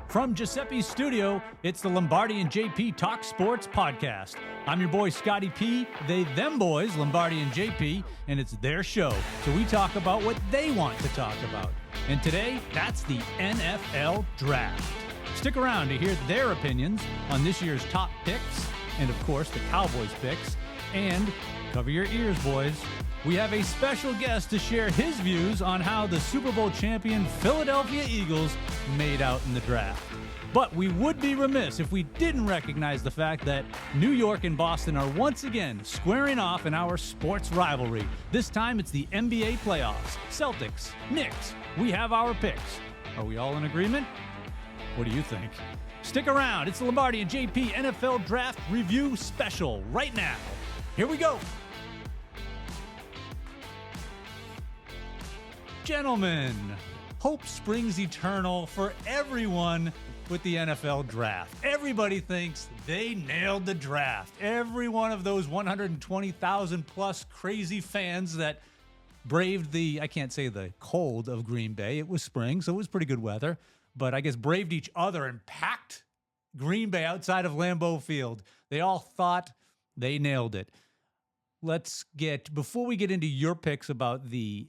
From Giuseppe's studio, it's the Lombardi and JP Talk Sports podcast. I'm your boy Scotty P, they, them boys, Lombardi and JP, and it's their show. So we talk about what they want to talk about. And today, that's the NFL Draft. Stick around to hear their opinions on this year's top picks, and of course, the Cowboys picks. And cover your ears, boys. We have a special guest to share his views on how the Super Bowl champion Philadelphia Eagles made out in the draft. But we would be remiss if we didn't recognize the fact that New York and Boston are once again squaring off in our sports rivalry. This time it's the NBA playoffs. Celtics, Knicks, we have our picks. Are we all in agreement? What do you think? Stick around. It's the Lombardi and JP NFL Draft Review Special right now. Here we go. Gentlemen, hope springs eternal for everyone with the NFL draft. Everybody thinks they nailed the draft. Every one of those 120,000 plus crazy fans that braved I can't say the cold of Green Bay. It was spring, so it was pretty good weather. But I guess braved each other and packed Green Bay outside of Lambeau Field. They all thought they nailed it. Before we get into your picks about the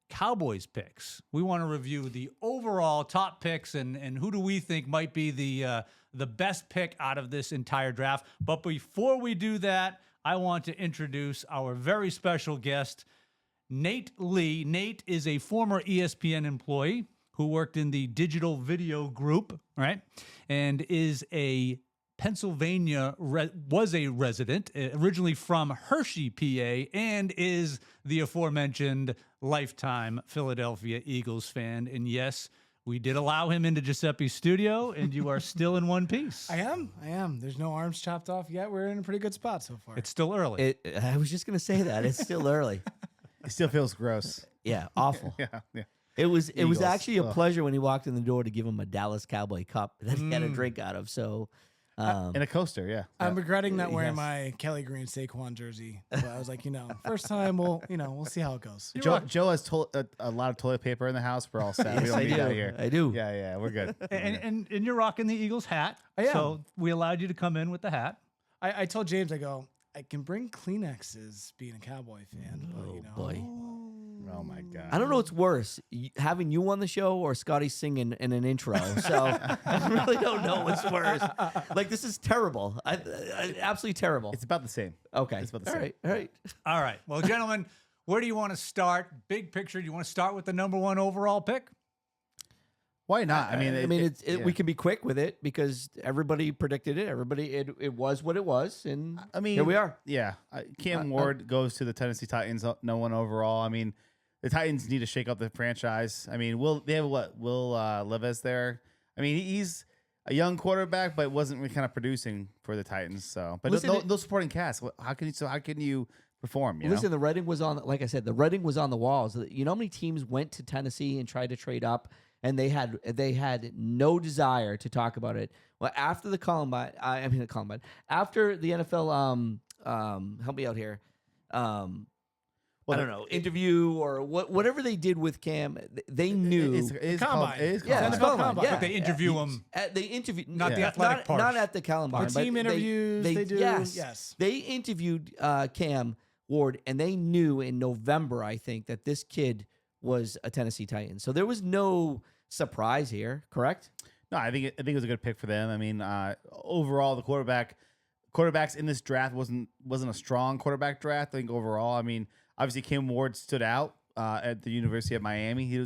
Cowboys picks, we want to review the overall top picks and who do we think might be the best pick out of this entire draft. But before we do that, I want to introduce our very special guest, Nate Lee. Nate is a former ESPN employee who worked in the digital video group, right? And is a was a resident, originally from Hershey, PA, and is the aforementioned lifetime Philadelphia Eagles fan. And yes, we did allow him into Giuseppe's studio, and you are still in one piece. I am. There's no arms chopped off yet. We're in a pretty good spot so far. It's still early. I was just going to say that. It's still early. It still feels gross. Yeah, awful. Yeah. It was Eagles. actually a pleasure when he walked in the door to give him a Dallas Cowboy cup that he had a drink out of. So, And a coaster, yeah. I'm regretting not wearing Yes. my Kelly Green Saquon jersey. But I was like, first time we'll see how it goes. Joe has a lot of toilet paper in the house. We're all set. We Yes, don't I need do. that here. I do. Yeah, we're good. and you're rocking the Eagles hat. I am. So we allowed you to come in with the hat. I told James, I can bring Kleenexes being a Cowboy fan. But, boy. Oh my God. I don't know what's worse, having you on the show or Scotty singing in an intro. So I really don't know what's worse. Like, this is terrible. Absolutely terrible. It's about the same. Okay. It's about the same. All right. All right. Well, gentlemen, where do you want to start? Big picture. Do you want to start with the number one overall pick? Why not? We can be quick with it because everybody predicted it. It was what it was, and here we are. Yeah. Cam Ward goes to the Tennessee Titans, no one overall. I mean, the Titans need to shake up the franchise. I mean, they have Will Levis there. I mean, he's a young quarterback, but wasn't really kind of producing for the Titans. So, but no supporting cast. How can you perform? Listen, the writing was on. Like I said, the writing was on the walls. You know how many teams went to Tennessee and tried to trade up, and they had no desire to talk about it. Well, after the Columbine, after the NFL, help me out here. I don't know, interview or whatever they did with Cam, they knew. It's Combine. It is Yeah, Combine. it's Combine. But they interview him. They interviewed Not the athletic part. Not at the Columbine. The team but interviews, they do. Yes. They interviewed Cam Ward, and they knew in November, I think, that this kid was a Tennessee Titan. So there was no surprise here, correct? No, I think it was a good pick for them. I mean, overall, the quarterbacks in this draft wasn't a strong quarterback draft. I think overall, I mean, obviously Cam Ward stood out at the University of Miami. He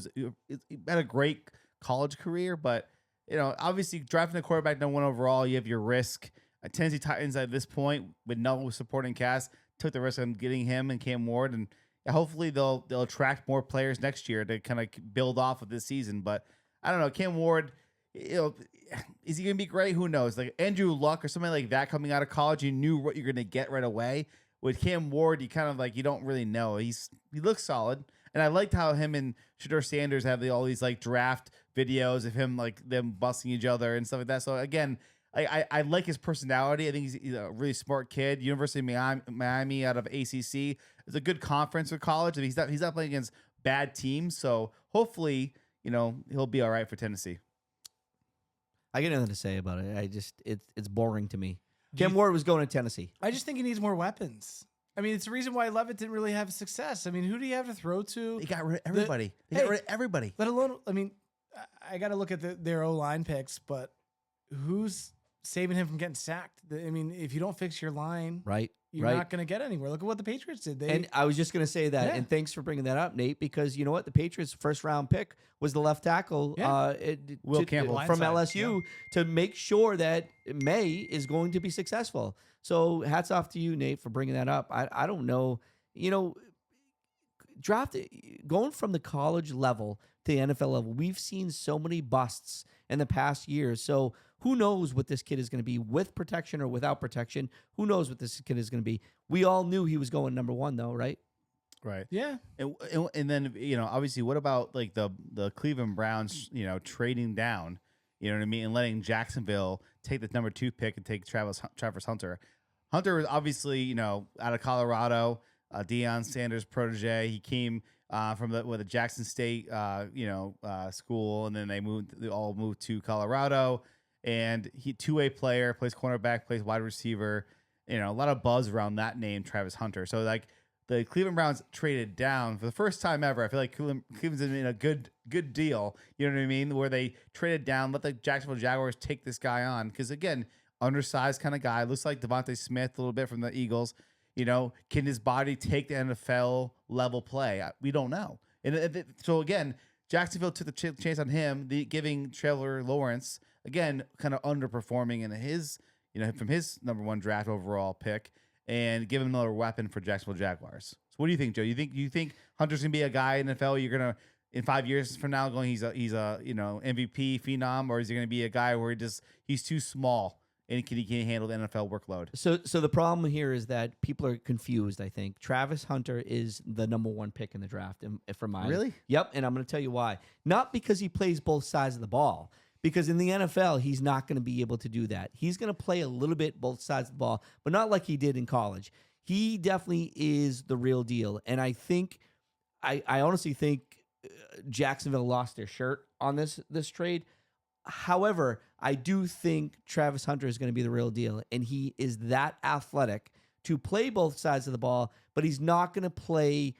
had a great college career, but obviously drafting a quarterback no one overall, you have your risk. Tennessee Titans at this point with no supporting cast took the risk on getting him and Cam Ward, and hopefully they'll attract more players next year to kind of build off of this season. But I don't know, Cam Ward, is he gonna be great? Who knows? Like Andrew Luck or something like that coming out of college, you knew what you're gonna get right away. With Cam Ward, you kind of you don't really know. He looks solid, and I liked how him and Shedeur Sanders have all these draft videos of him them busting each other and stuff like that. So again, I like his personality. I think he's a really smart kid. University of Miami out of ACC. It's a good conference for college. I mean, he's not playing against bad teams, so hopefully he'll be all right for Tennessee. I got nothing to say about it. It's boring to me. Cam Ward was going to Tennessee. I just think he needs more weapons. I mean, it's the reason why Levitt didn't really have success. I mean, who do you have to throw to? They got rid of everybody. They got rid of everybody. Let alone, I mean, I got to look at their O-line picks, but who's saving him from getting sacked? I mean, if you don't fix your line, Right. you're not going to get anywhere. Look at what the Patriots did. And I was just going to say that, Yeah. and thanks for bringing that up, Nate, because you know what? The Patriots' first-round pick was the left tackle, Will Campbell. from Blindside, LSU, to make sure that May is going to be successful. So hats off to you, Nate, for bringing that up. I don't know, going from the college level to the NFL level, we've seen so many busts in the past years. So who knows what this kid is going to be with protection or without protection? Who knows what this kid is going to be? We all knew he was going number one, though, right? Right. Yeah. And then, obviously, what about like the Cleveland Browns, trading down, you know what I mean, and letting Jacksonville take the number 2 pick and take Travis Hunter. Hunter was obviously, out of Colorado, Deion Sanders' protege. He came from the Jackson State, school, and then they all moved to Colorado. And he 2-way player, plays cornerback, plays wide receiver. A lot of buzz around that name, Travis Hunter. So like the Cleveland Browns traded down for the first time ever. I feel like Cleveland's in a good deal. You know what I mean? Where they traded down, let the Jacksonville Jaguars take this guy on because again, undersized kind of guy, looks like Devontae Smith a little bit from the Eagles. Can his body take the NFL level play? We don't know. And so again, Jacksonville took the chance on him, giving Trevor Lawrence again kind of underperforming in his, from his number 1 draft overall pick, and give him another weapon for Jacksonville Jaguars. So what do you think, Joe? You think Hunter's gonna be a guy in the NFL you're gonna in 5 years from now going he's a MVP phenom, or is he gonna be a guy where he's too small and he can't handle the NFL workload? So the problem here is that people are confused, I think. Travis Hunter is the number 1 pick in the draft for mine. Really? Yep, and I'm going to tell you why. Not because he plays both sides of the ball, because in the NFL, he's not going to be able to do that. He's going to play a little bit both sides of the ball, but not like he did in college. He definitely is the real deal, and I honestly think Jacksonville lost their shirt on this trade. However, I do think Travis Hunter is going to be the real deal, and he is that athletic to play both sides of the ball, but he's not going to play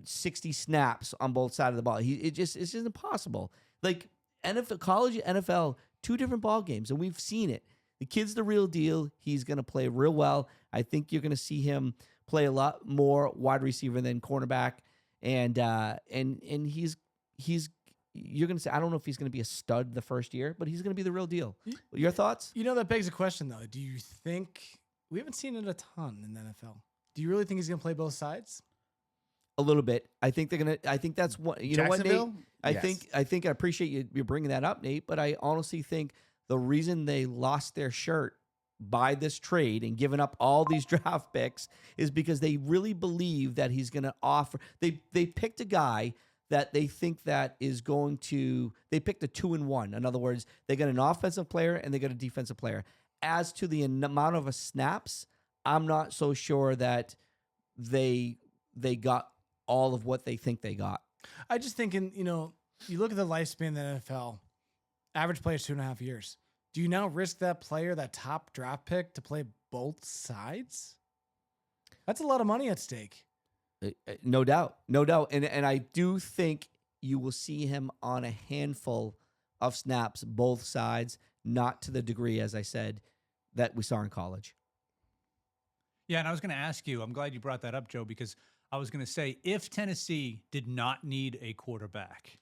60 snaps on both sides of the ball. It's just impossible. Like NFL, college, NFL, 2 different ball games, and we've seen it. The kid's the real deal. He's going to play real well. I think you're going to see him play a lot more wide receiver than cornerback, and he's you're going to say, I don't know if he's going to be a stud the first year, but he's going to be the real deal. Your thoughts? That begs a question, though. Do you think we haven't seen it a ton in the NFL? Do you really think he's going to play both sides? A little bit. I think they're going to, I think that's what, know what, Nate? Jacksonville? Yes. I think I appreciate you bringing that up, Nate, but I honestly think the reason they lost their shirt by this trade and giving up all these draft picks is because they really believe that he's going to offer. They picked a guy that they think that is going to, they picked a 2-in-1. In other words, they got an offensive player and they got a defensive player. As to the amount of snaps, I'm not so sure that they got all of what they think they got. I just think you look at the lifespan of the NFL, average player is 2.5 years. Do you now risk that player, that top draft pick, to play both sides? That's a lot of money at stake. No doubt. And I do think you will see him on a handful of snaps, both sides, not to the degree, as I said, that we saw in college. Yeah, and I was going to ask you, I'm glad you brought that up, Joe, because I was going to say, if Tennessee did not need a quarterback,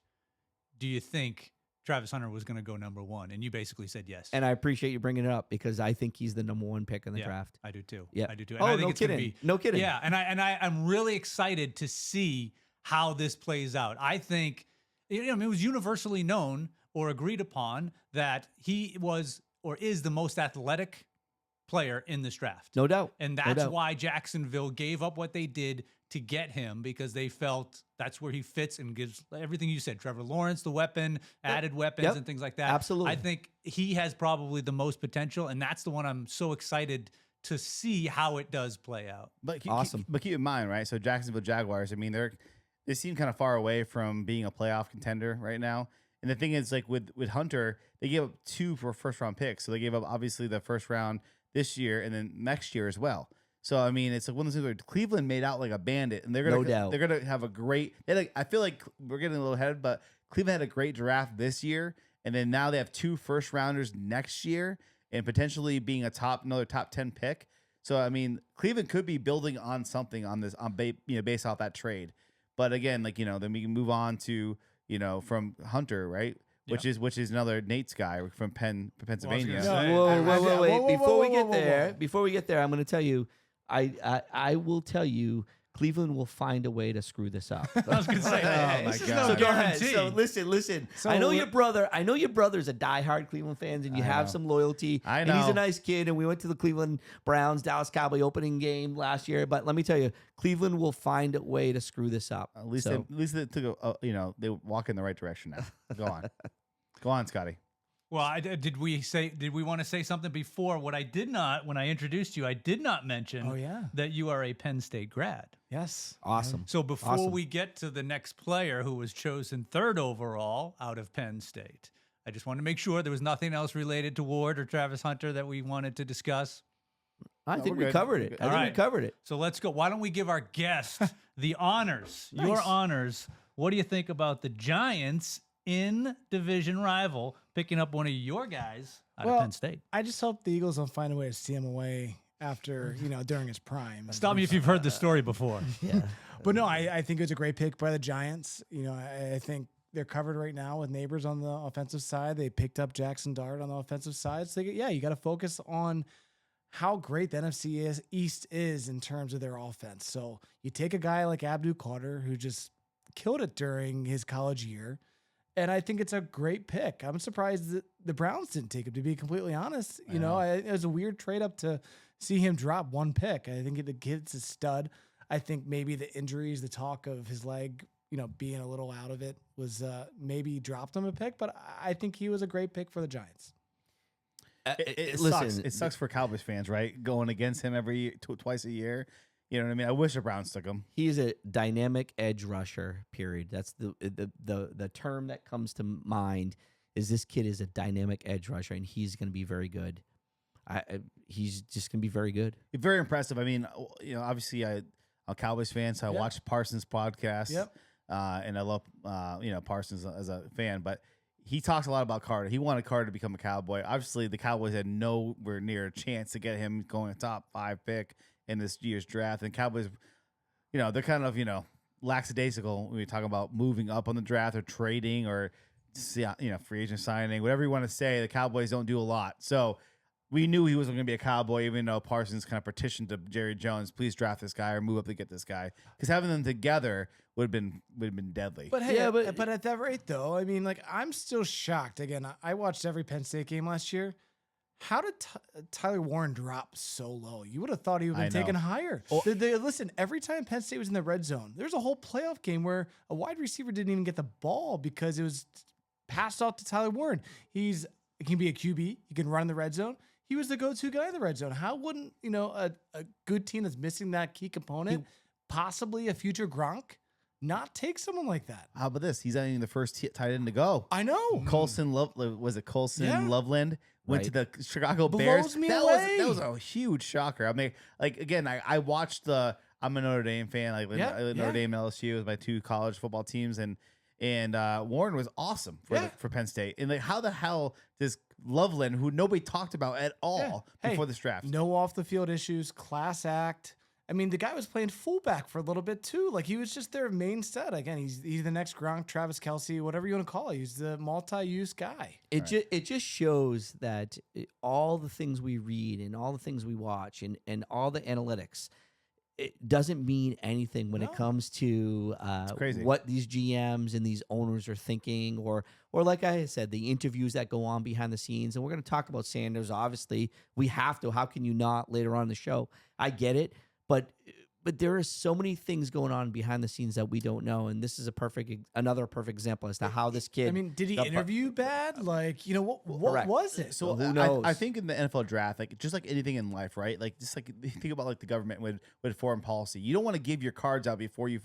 do you think Travis Hunter was going to go number 1? And you basically said yes. And I appreciate you bringing it up because I think he's the number 1 pick in the draft. I do too. Yeah, I do too. And Oh, I think no it's gonna kidding. be, No kidding. Yeah, I'm really excited to see how this plays out. I think it was universally known or agreed upon that he was or is the most athletic player in this draft. No doubt. And that's why Jacksonville gave up what they did to get him, because they felt that's where he fits and gives everything you said. Trevor Lawrence, the weapon, added weapons and things like that. Absolutely. I think he has probably the most potential, and that's the one I'm so excited to see how it does play out. But Awesome. But keep in mind, right? So Jacksonville Jaguars, I mean, they seem kind of far away from being a playoff contender right now. And the thing is, like with Hunter, they gave up 2 for first round picks. So they gave up obviously the first round this year and then next year as well. So I mean, it's like one of those things where Cleveland made out like a bandit, and they're gonna have a great. I feel like we're getting a little ahead, but Cleveland had a great draft this year, and then now they have 2 first rounders next year, and potentially being another top 10 pick. So I mean, Cleveland could be building on something on this based off that trade. But again, like then we can move on to from Hunter, right? Which is another Nate's guy from Pennsylvania. Whoa. Before we get there, I'm going to tell you, I will tell you, Cleveland will find a way to screw this up. I was going to say, oh my God. So go ahead. So listen. So I know your brother's a diehard Cleveland fan, and you have some loyalty. I know. And he's a nice kid, and we went to the Cleveland Browns, Dallas Cowboy opening game last year. But let me tell you, Cleveland will find a way to screw this up. At least they took they walk in the right direction now. Go on, Scotty. Well, did we want to say something before? What I did not, when I introduced you, I did not mention that you are a Penn State grad. Yes. Awesome. So before we get to the next player who was chosen 3rd overall out of Penn State, I just wanted to make sure there was nothing else related to Ward or Travis Hunter that we wanted to discuss. I think we covered it. I think we covered it. So let's go. Why don't we give our guest the honors, your honors. What do you think about the Giants in division rival picking up one of your guys out of Penn State? I just hope the Eagles don't find a way to steal him away after, during his prime. Stop me if you've heard the story before. Yeah. But no, I think it was a great pick by the Giants. I think they're covered right now with Neighbors on the offensive side. They picked up Jackson Dart on the offensive side. So, you got to focus on how great the NFC East is in terms of their offense. So you take a guy like Abdul Carter, who just killed it during his college year. And I think it's a great pick. I'm surprised that the Browns didn't take him, to be completely honest. It was a weird trade up to see him drop 1 pick. I think the kid's a stud. I think maybe the injuries, the talk of his leg, being a little out of it was maybe dropped him a pick. But I think he was a great pick for the Giants. It sucks. It sucks for Cowboys fans, right? Going against him every year, twice a year. You know what I mean? I wish the Browns took him. He's a dynamic edge rusher, period. That's the term that comes to mind is this kid is a dynamic edge rusher, and he's going to be very good. He's just going to be very good. Very impressive. I mean, obviously I'm a Cowboys fan, so I watched Parsons' podcast. Yep. And I love, Parsons as a fan, but he talks a lot about Carter. He wanted Carter to become a Cowboy. Obviously, the Cowboys had nowhere near a chance to get him going a top 5 pick in this year's draft. And Cowboys, they're kind of, lackadaisical when we talk about moving up on the draft or trading or, free agent signing, whatever you want to say. The Cowboys don't do a lot. So we knew he was going to be a Cowboy, even though Parsons kind of petitioned to Jerry Jones, please draft this guy or move up to get this guy. Because having them together would have been deadly. But hey, but at that rate, though, I mean, I'm still shocked. Again, I watched every Penn State game last year. How did Tyler Warren drop so low? You would have thought he would have been taken higher. Listen, every time Penn State was in the red zone, there's a whole playoff game where a wide receiver didn't even get the ball because it was passed off to Tyler Warren. He can be a QB. He can run in the red zone. He was the go-to guy in the red zone. How wouldn't, a good team that's missing that key component, possibly a future Gronk, not take someone like that? How about this? He's not even the first tight end to go. I know. Colson Loveland went to the Chicago Blows Bears. me That away. was a huge shocker. I mean, again, I watched I'm a Notre Dame fan. Notre Dame and LSU was my 2 college football teams, and Warren was awesome for Penn State. And how the hell does Loveland, who nobody talked about at all before this draft, no off the field issues, class act. I mean, the guy was playing fullback for a little bit too. He was just their main stud. Again, he's the next Gronk, Travis Kelce, whatever you want to call it. He's the multi-use guy. It just shows that all the things we read and all the things we watch and all the analytics, it doesn't mean anything when it comes to what these GMs and these owners are thinking, or like I said, the interviews that go on behind the scenes. And we're going to talk about Sanders. Obviously, we have to. How can you not later on in the show? I get it. But but there are so many things going on behind the scenes that we don't know, and this is another perfect example as to how this kid. I mean, did he interview bad? Like, you know, what Correct. was it? So who knows? I think in the NFL draft, like just like anything in life, right? Like just like think about like the government with foreign policy. You don't want to give your cards out before you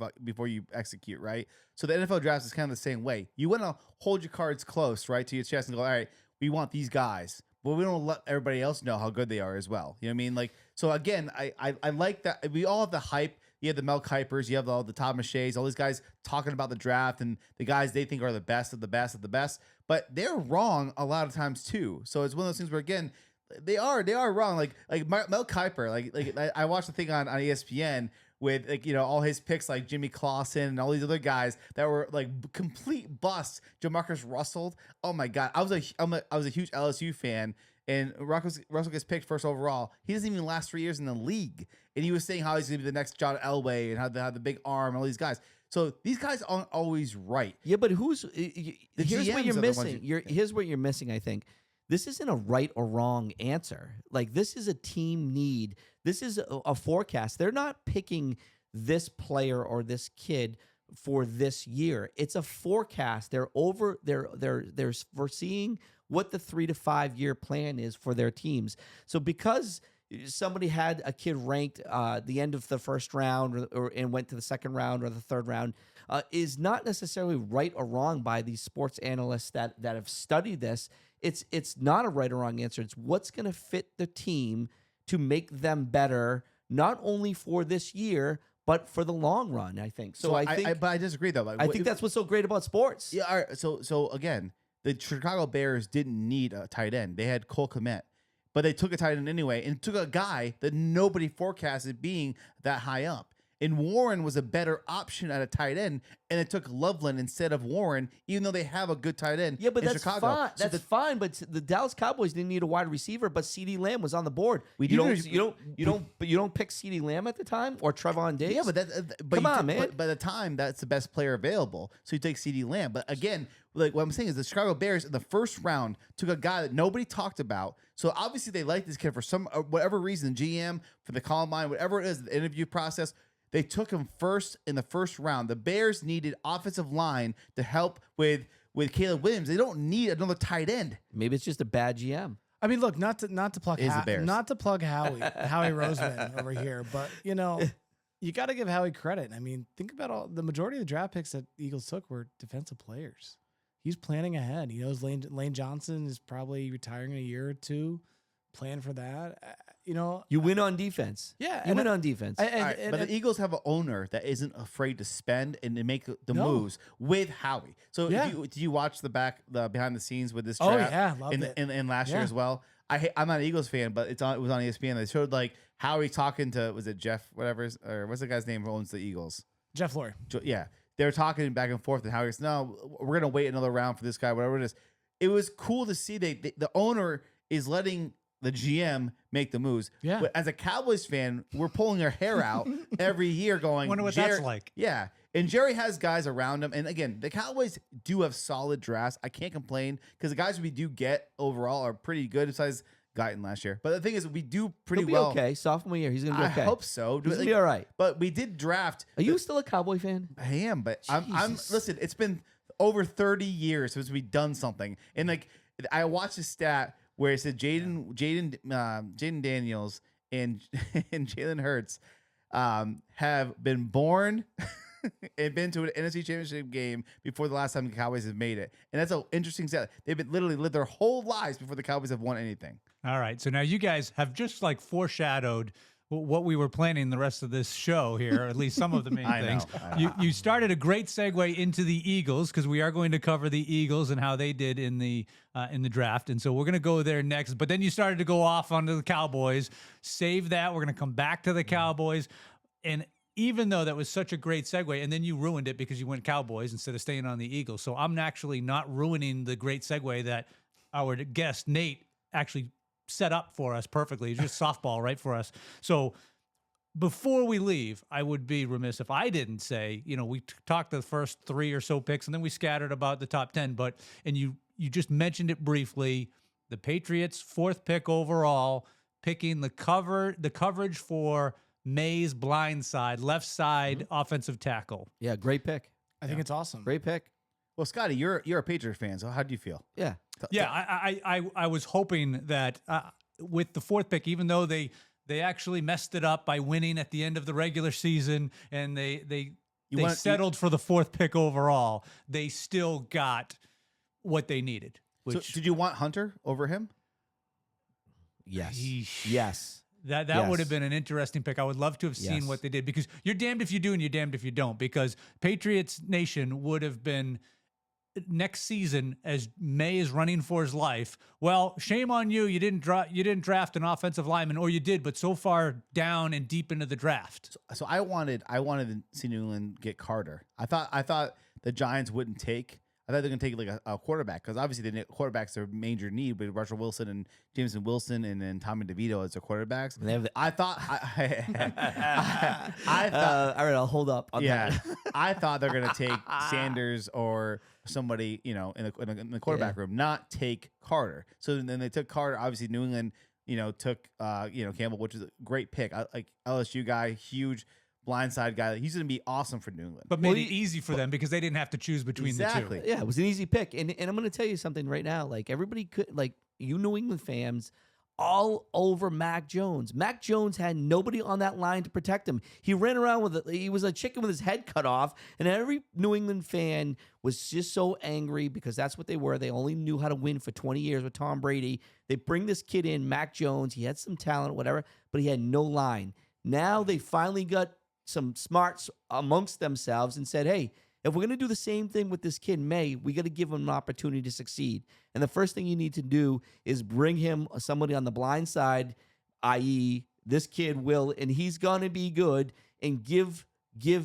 execute, right? So the NFL draft is kind of the same way. You want to hold your cards close, right, to your chest and go, all right, we want these guys, but we don't let everybody else know how good they are as well. You know what I mean? Like, so again, I like that. We all have the hype. You have the Mel Kipers, you have all the Todd McShays, all these guys talking about the draft and the guys they think are the best of the best of the best, but they're wrong a lot of times too. So it's one of those things where again, they are wrong. Like Mel Kiper, like I watched the thing on ESPN with like, you know, all his picks like Jimmy Clausen and all these other guys that were like complete busts. Jamarcus Russell. Oh my God. I was a huge LSU fan, and Russell gets picked first overall. He doesn't even last 3 years in the league. And he was saying how he's going to be the next John Elway and how they have the big arm and all these guys. So these guys aren't always right. Yeah, but here's what GMs you're are the ones missing. you- Here's what you're missing, I think. This isn't a right or wrong answer. Like, this is a team need. This is a forecast. They're not picking this player or this kid for this year. It's a forecast. They're foreseeing what the 3 to 5 year plan is for their teams. So because somebody had a kid ranked the end of the first round and went to the second round or the third round is not necessarily right or wrong by these sports analysts that have studied this. It's not a right or wrong answer. It's what's going to fit the team to make them better, not only for this year, but for the long run, I think. So I think but I disagree though. Like, I think that's what's so great about sports. Yeah. All right, so again, the Chicago Bears didn't need a tight end. They had Cole Kmet, but they took a tight end anyway and took a guy that nobody forecasted being that high up. And Warren was a better option at a tight end, and it took Loveland instead of Warren, even though they have a good tight end. Yeah, but in that's Chicago. fine. So That's fine. But the Dallas Cowboys didn't need a wide receiver, but CeeDee Lamb was on the board. We you do- don't pick CeeDee Lamb at the time or Trevon Diggs. Yeah, but Come on, man. But by the time, that's the best player available. So you take CeeDee Lamb. But again, like what I'm saying is the Chicago Bears in the first round took a guy that nobody talked about. So obviously they like this kid for some whatever reason, GM, for the combine, whatever it is, the interview process. They took him first in the first round. The Bears needed offensive line to help with Caleb Williams. They don't need another tight end. Maybe it's just a bad GM. I mean, look, not to plug Is the Bears. not to plug Howie Roseman over here, but you know, you got to give Howie credit. I mean, think about the majority of the draft picks that the Eagles took were defensive players. He's planning ahead. He knows Lane Johnson is probably retiring in a year or two. Plan for that. You know, You win on defense. yeah, You win on defense. All right, but the Eagles have an owner that isn't afraid to spend and to make the moves with Howie. So Yeah. did you watch the behind the scenes with this Oh, draft yeah, loved it. in last year Yeah. as well? I'm not an Eagles fan, but it was on ESPN. They showed like Howie talking to, was it Jeff whatever, or what's the guy's name who owns the Eagles? Jeff Lurie. Yeah, they were talking back and forth, and Howie goes, "No, we're gonna wait another round for this guy, whatever it is." It was cool to see the owner is letting the GM make the moves. Yeah. But as a Cowboys fan, we're pulling our hair out every year going, Wonder what that's like. Yeah. And Jerry has guys around him. And again, the Cowboys do have solid drafts. I can't complain because the guys we do get overall are pretty good besides Guyton last year. But the thing is, we do pretty He'll be well. okay. Sophomore year, he's gonna be I okay. hope so. He's gonna be all right. But we did draft. Are you still a Cowboy fan? I am, but I'm Jesus. listen, it's been over 30 years since we've done something. And like I watched a stat where it said Jaden Daniels and and Jalen Hurts have been born and been to an NFC Championship game before the last time the Cowboys have made it. And that's an interesting stat. They've been literally lived their whole lives before the Cowboys have won anything. All right. So now you guys have just like foreshadowed what we were planning the rest of this show here, at least some of the main I know, things. I know. You started a great segue into the Eagles because we are going to cover the Eagles and how they did in the draft, and so we're going to go there next. But then you started to go off onto the Cowboys. Save that. We're going to come back to the Cowboys, and even though that was such a great segue, and then you ruined it because you went Cowboys instead of staying on the Eagles. So I'm actually not ruining the great segue that our guest Nate actually set up for us perfectly. It's just softball right for us. So before we leave, I would be remiss if I didn't say, you know, we talked the first 3 or so picks and then we scattered about the top 10, and you just mentioned it briefly, the Patriots 4th pick overall, picking the coverage for May's blind side, left side offensive tackle. Yeah, great pick. I think it's awesome. Great pick. Well, Scotty, you're a Patriot fan, so how do you feel? Yeah. Yeah, I was hoping that with the fourth pick, even though they actually messed it up by winning at the end of the regular season, and they settled for the fourth pick overall, they still got what they needed. So did you want Hunter over him? Yes. Yeesh. Yes. That would have been an interesting pick. I would love to have seen what they did, because you're damned if you do and you're damned if you don't, because Patriots Nation would have been next season as May is running for his life. Well, shame on you. You didn't draft an offensive lineman, or you did, but so far down and deep into the draft. So I wanted to see New England get Carter. I thought the Giants wouldn't take. I thought they were going to take like a quarterback, because obviously the quarterback's their major need, but Russell Wilson and Jameson Wilson and then Tommy DeVito as their quarterbacks. I thought all right, I'll hold up on that. I thought they're going to take Sanders or somebody, in the quarterback room, not take Carter. So then they took Carter. Obviously New England, took Campbell, which is a great pick. Like LSU guy, huge blindside guy. He's going to be awesome for New England. But made it easy for them because they didn't have to choose between the two. Yeah, it was an easy pick. And I'm going to tell you something right now. Like, everybody could, like, you New England fans all over Mac Jones. Mac Jones had nobody on that line to protect him. He ran around he was a chicken with his head cut off, and every New England fan was just so angry because that's what they were. They only knew how to win for 20 years with Tom Brady. They bring this kid in, Mac Jones. He had some talent, whatever, but he had no line. Now they finally got some smarts amongst themselves and said, hey, if we're going to do the same thing with this kid, May, we got to give him an opportunity to succeed. And the first thing you need to do is bring him somebody on the blind side, i.e., this kid will, and he's going to be good, and give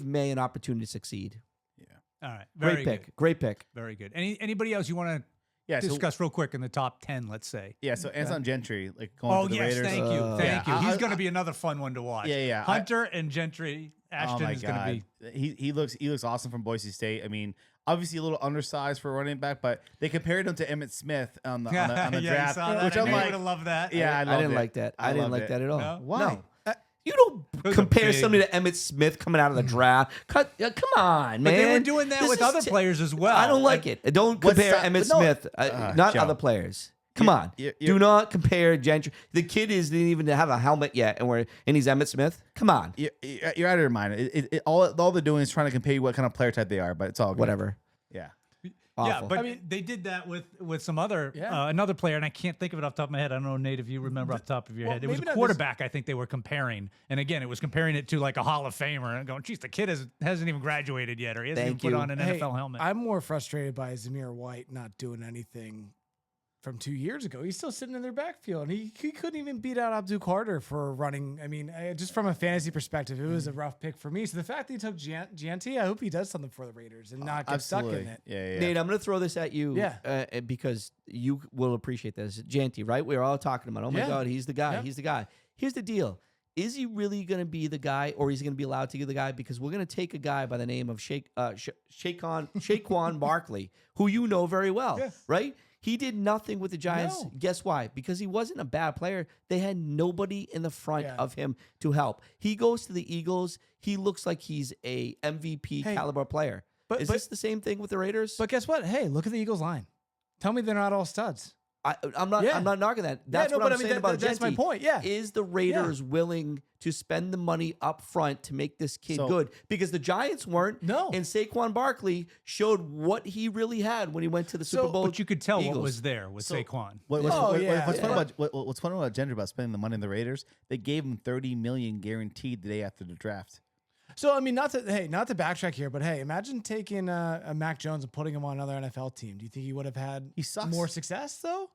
May an opportunity to succeed. Yeah. All right. Great pick. Good. Great pick. Very good. Anybody else you want to discuss real quick in the top 10, let's say? Yeah, so Anton Gentry, like going to the Raiders. Thank you. Thank you. Yeah. He's going to be another fun one to watch. Yeah. Hunter and Gentry. Ashton is going to be. He looks awesome from Boise State. I mean, obviously a little undersized for a running back, but they compared him to Emmitt Smith on the draft, which I'm like, I would have loved that. Yeah, I didn't like that. I didn't like that at all. No? Why? No. You don't compare somebody to Emmitt Smith coming out of the draft. Come on, man. But they were doing that with other players as well. I don't like it. Don't compare Emmitt Smith, not Joe. other players. Come on. Do not compare Gentry. The kid didn't even have a helmet yet, and he's Emmitt Smith. Come on. You're out of your mind. All they're doing is trying to compare you what kind of player type they are, but it's all good. Whatever. Yeah. Awful. Yeah, but I mean, they did that with some other another player, and I can't think of it off the top of my head. I don't know, Nate, if you remember off the top of your head. It was a quarterback I think they were comparing, and again, it was comparing it to like a Hall of Famer, and going, geez, the kid hasn't even graduated yet, or he hasn't even put on an NFL helmet. I'm more frustrated by Zamir White not doing anything from 2 years ago. He's still sitting in their backfield, and he couldn't even beat out Abdul Carter for running. I mean, just from a fantasy perspective, it was a rough pick for me. So the fact that he took Gianti, I hope he does something for the Raiders and not get stuck in it. Yeah. Nate, I'm going to throw this at you because you will appreciate this. Gianti, right? We're all talking about, oh my God, he's the guy. Yeah. He's the guy. Here's the deal. Is he really going to be the guy, or is he going to be allowed to be the guy? Because we're going to take a guy by the name of Saquon Barkley, who you know very well, right? He did nothing with the Giants. No. Guess why? Because he wasn't a bad player. They had nobody in the front of him to help. He goes to the Eagles. He looks like he's a MVP caliber player. But is this the same thing with the Raiders? But guess what? Hey, look at the Eagles line. Tell me they're not all studs. I'm not knocking that. That's what I'm saying about That's my point. Yeah. Is the Raiders willing to spend the money up front to make this kid good? Because the Giants weren't. No. And Saquon Barkley showed what he really had when he went to the Super Bowl. But you could tell what was there with Saquon. What's funny about Gentry about spending the money in the Raiders? They gave him $30 million guaranteed the day after the draft. So I mean, not to backtrack here, but hey, imagine taking a Mac Jones and putting him on another NFL team. Do you think he would have had more success though?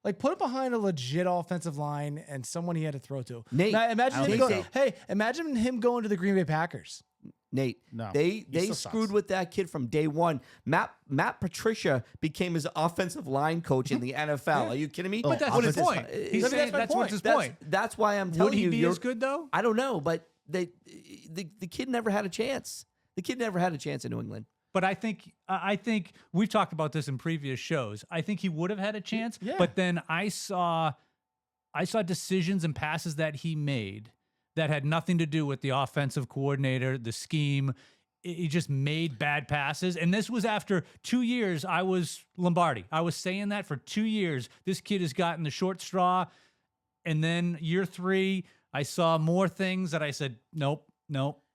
Like, put it behind a legit offensive line and someone he had to throw to. Nate, now, imagine him going to the Green Bay Packers. Nate, they screwed with that kid from day one. Matt Patricia became his offensive line coach in the NFL. Are you kidding me? But that's his point. He's saying that's what's his point. That's why I'm telling you. Would he be as good though? I don't know, but the kid never had a chance. The kid never had a chance in New England. But I think we've talked about this in previous shows. I think he would have had a chance. Yeah. But then I saw decisions and passes that he made that had nothing to do with the offensive coordinator, the scheme. He just made bad passes. And this was after 2 years. I was Lombardi. I was saying that for 2 years. This kid has gotten the short straw. And then year 3, I saw more things that I said, nope.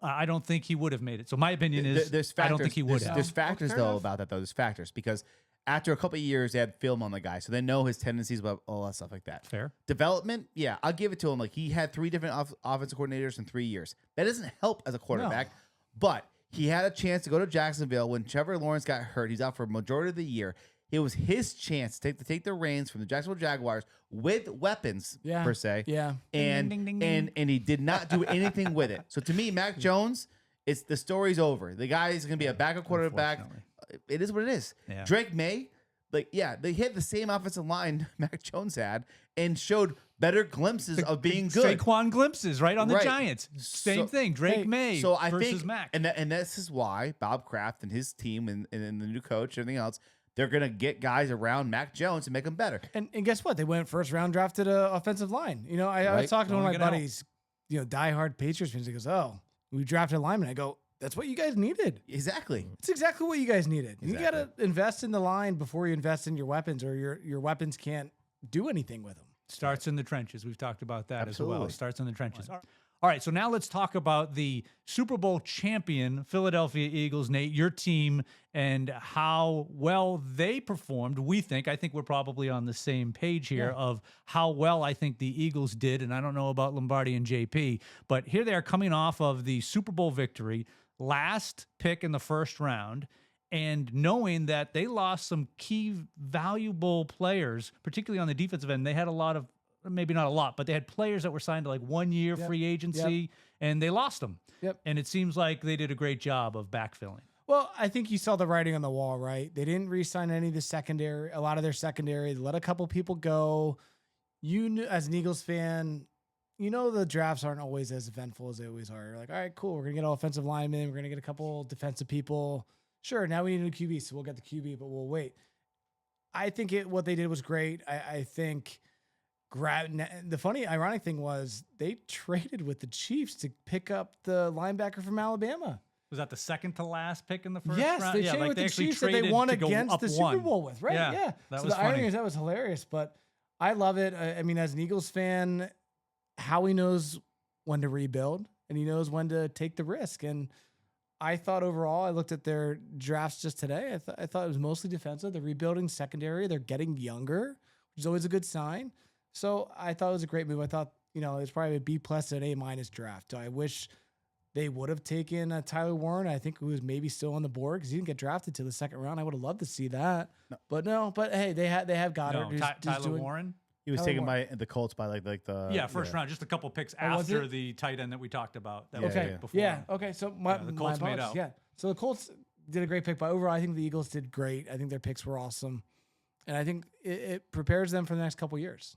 I don't think he would have made it. So my opinion is there's factors, I don't think he would have. There's factors, fair though, enough. about that, though. There's factors because after a couple of years, they had film on the guy. So they know his tendencies, about all that stuff like that. Fair. Development, yeah, I'll give it to him. Like, he had 3 different offensive coordinators in 3 years. That doesn't help as a quarterback, but he had a chance to go to Jacksonville when Trevor Lawrence got hurt. He's out for a majority of the year. It was his chance to take the reins from the Jacksonville Jaguars with weapons, per se. Yeah. And Ding, ding, ding, ding. and he did not do anything with it. So to me, Mac Jones, the story's over. The guy is going to be a backup quarterback. It is what it is. Yeah. Drake May, they hit the same offensive line Mac Jones had and showed better glimpses of being good. Saquon glimpses right on the Right. Giants. Same So- thing. Drake May So I versus think, Mac. and this is why Bob Kraft and his team and the new coach and everything else, they're gonna get guys around Mac Jones and make him better. And guess what? They went first round, drafted a offensive line. I was Right. talking to one of Only my gonna help. buddies, diehard Patriots fans. He goes, "Oh, we drafted a lineman." I go, "That's what you guys needed. Exactly. It's exactly what you guys needed. You got to Exactly. invest in the line before you invest in your weapons, or your weapons can't do anything with them." Starts in the trenches. We've talked about that as well. Absolutely. Starts in the trenches. All right, so now let's talk about the Super Bowl champion Philadelphia Eagles, Nate, your team, and how well they performed. I think we're probably on the same page here of how well I think the Eagles did, and I don't know about Lombardi and JP, but here they are coming off of the Super Bowl victory, last pick in the first round, and knowing that they lost some key valuable players, particularly on the defensive end. They had a lot of, maybe not a lot, but they had players that were signed to like 1 year free agency, and they lost them. Yep. And it seems like they did a great job of backfilling. Well, I think you saw the writing on the wall, right? They didn't re-sign any of a lot of their secondary. They let a couple people go. You knew, as an Eagles fan, the drafts aren't always as eventful as they always are. You're like, all right, cool. We're going to get an offensive lineman. We're going to get a couple defensive people. Sure, now we need a QB, so we'll get the QB, but we'll wait. I think what they did was great. I think the funny, ironic thing was they traded with the Chiefs to pick up the linebacker from Alabama. Was that the second to last pick in the first Yes, round? they traded with the actually Chiefs that they traded won to go against up the one. Super Bowl with, right? Yeah, that so was the irony funny. is that was hilarious, but I love it. I mean, as an Eagles fan, Howie knows when to rebuild and he knows when to take the risk. And I thought overall, I looked at their drafts just today. I thought it was mostly defensive. They're rebuilding secondary. They're getting younger, which is always a good sign. So I thought it was a great move. I thought, it's probably a B+ and A- draft. I wish they would have taken Tyler Warren. I think he was maybe still on the board because he didn't get drafted till the second round. I would have loved to see that. No. But hey, they have Goddard. No, who's Tyler doing- Warren? He was Tyler taken Warren. by the Colts by like the First round, just a couple picks Oh, was after it? the tight end that we talked about. That Yeah, was Okay. picked before. Yeah. Okay. So my the Colts my made apologies. out. Yeah. So the Colts did a great pick, but overall, I think the Eagles did great. I think their picks were awesome, and I think it prepares them for the next couple years.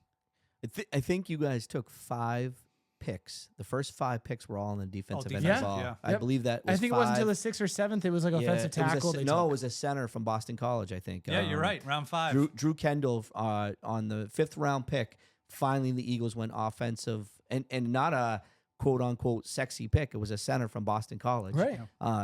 I think you guys took 5 picks. The first 5 picks were all on the defensive end of defensive, the ball. yeah. I Yep. believe that was I think it wasn't until 5. the 6th or 7th. It was like offensive it was a tackle. ce- they no, took. it was a center from Boston College, I think. Yeah, you're right. Round 5. Drew Kendall on the 5th round pick. Finally, the Eagles went offensive and not a quote unquote sexy pick. It was a center from Boston College. Right.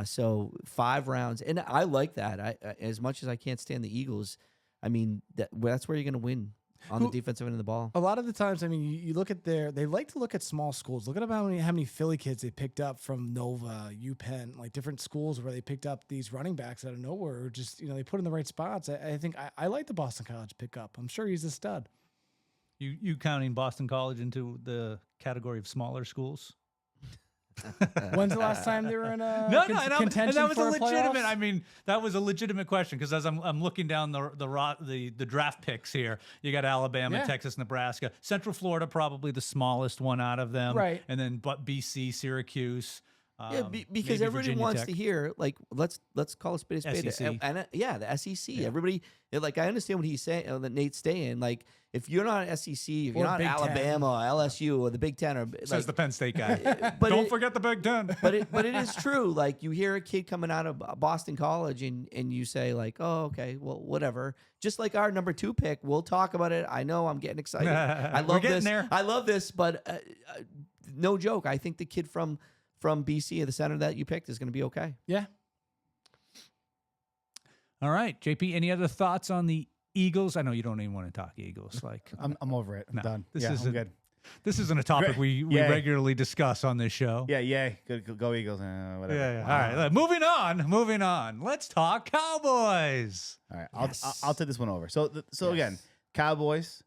So 5 rounds, and I like that. I as much as I can't stand the Eagles, I mean that's where you're going to win on the defensive end of the ball. A lot of the times, I mean, you look at they like to look at small schools. Look at how many Philly kids they picked up from Nova, UPenn, like different schools where they picked up these running backs out of nowhere, or just they put in the right spots. I think I like the Boston College pickup. I'm sure he's a stud. You counting Boston College into the category of smaller schools? When's the last time they were in a No, contention and that was for a legitimate. playoffs? I mean, that was a legitimate question because as I'm looking down the draft picks here, you got Alabama, Yeah. Texas, Nebraska, Central Florida, probably the smallest one out of them, Right. And then BC, Syracuse. Yeah, because maybe everybody Virginia wants Tech. to hear let's call a spade a spade. SEC. And the SEC. Everybody I understand what he's saying. That Nate's saying if you're not SEC, if you're Or not Big Ten. Alabama, or LSU, or the Big Ten, or Says the Penn State guy. but Don't it- forget the Big Ten. but it is true. You hear a kid coming out of Boston College, and you say oh, okay, well, whatever. Just like our number 2 pick, we'll talk about it. I know I'm getting excited. I We're love getting this. there. I love this, but no joke. I think the kid from BC, the center that you picked, is going to be okay. Yeah. All right, JP. Any other thoughts on the Eagles? I know you don't even want to talk Eagles. Like I'm over it. I'm No, done. this I'm isn't- good. this isn't a topic we Yeah. regularly discuss on this show. Yeah, yay. Good, go Eagles. Whatever. Yeah. All right. Moving on. Let's talk Cowboys. All right, I'll take this one over. So again, Cowboys.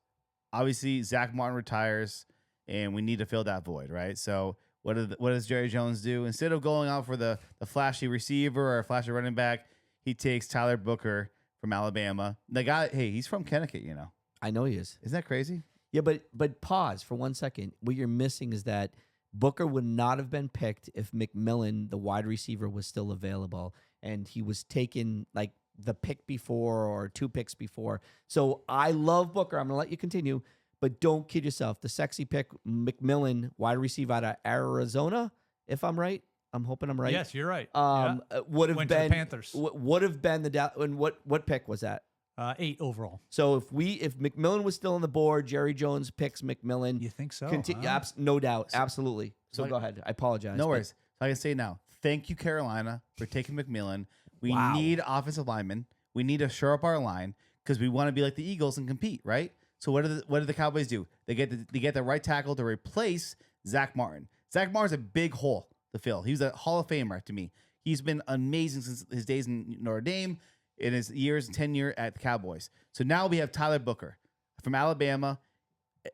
Obviously, Zach Martin retires, and we need to fill that void, right? So what does Jerry Jones do? Instead of going out for the flashy receiver or flashy running back, he takes Tyler Booker from Alabama. The guy, hey, he's from Connecticut, you know. I know he is. Isn't that crazy? Yeah, but pause for 1 second. What you're missing is that Booker would not have been picked if McMillan, the wide receiver, was still available, and he was taken like the pick before or 2 picks before. So I love Booker. I'm gonna let you continue, but don't kid yourself. The sexy pick, McMillan, wide receiver out of Arizona, if I'm right. I'm hoping I'm right. Yes, you're right. Would have Went to the been Panthers. Would have been the and what pick was that? 8 overall. So if McMillan was still on the board, Jerry Jones picks McMillan. You think so? Continue, no doubt, absolutely. So so- go ahead. I apologize. No but- worries. So I can say now, thank you, Carolina, for taking McMillan. We Wow. need offensive linemen. We need to shore up our line because we want to be like the Eagles and compete, right? So what do the Cowboys do? They get the right tackle to replace Zach Martin. Zach Martin's a big hole to fill. He's a Hall of Famer to me. He's been amazing since his days in Notre Dame, in his years and tenure at the Cowboys. So now we have Tyler Booker from Alabama.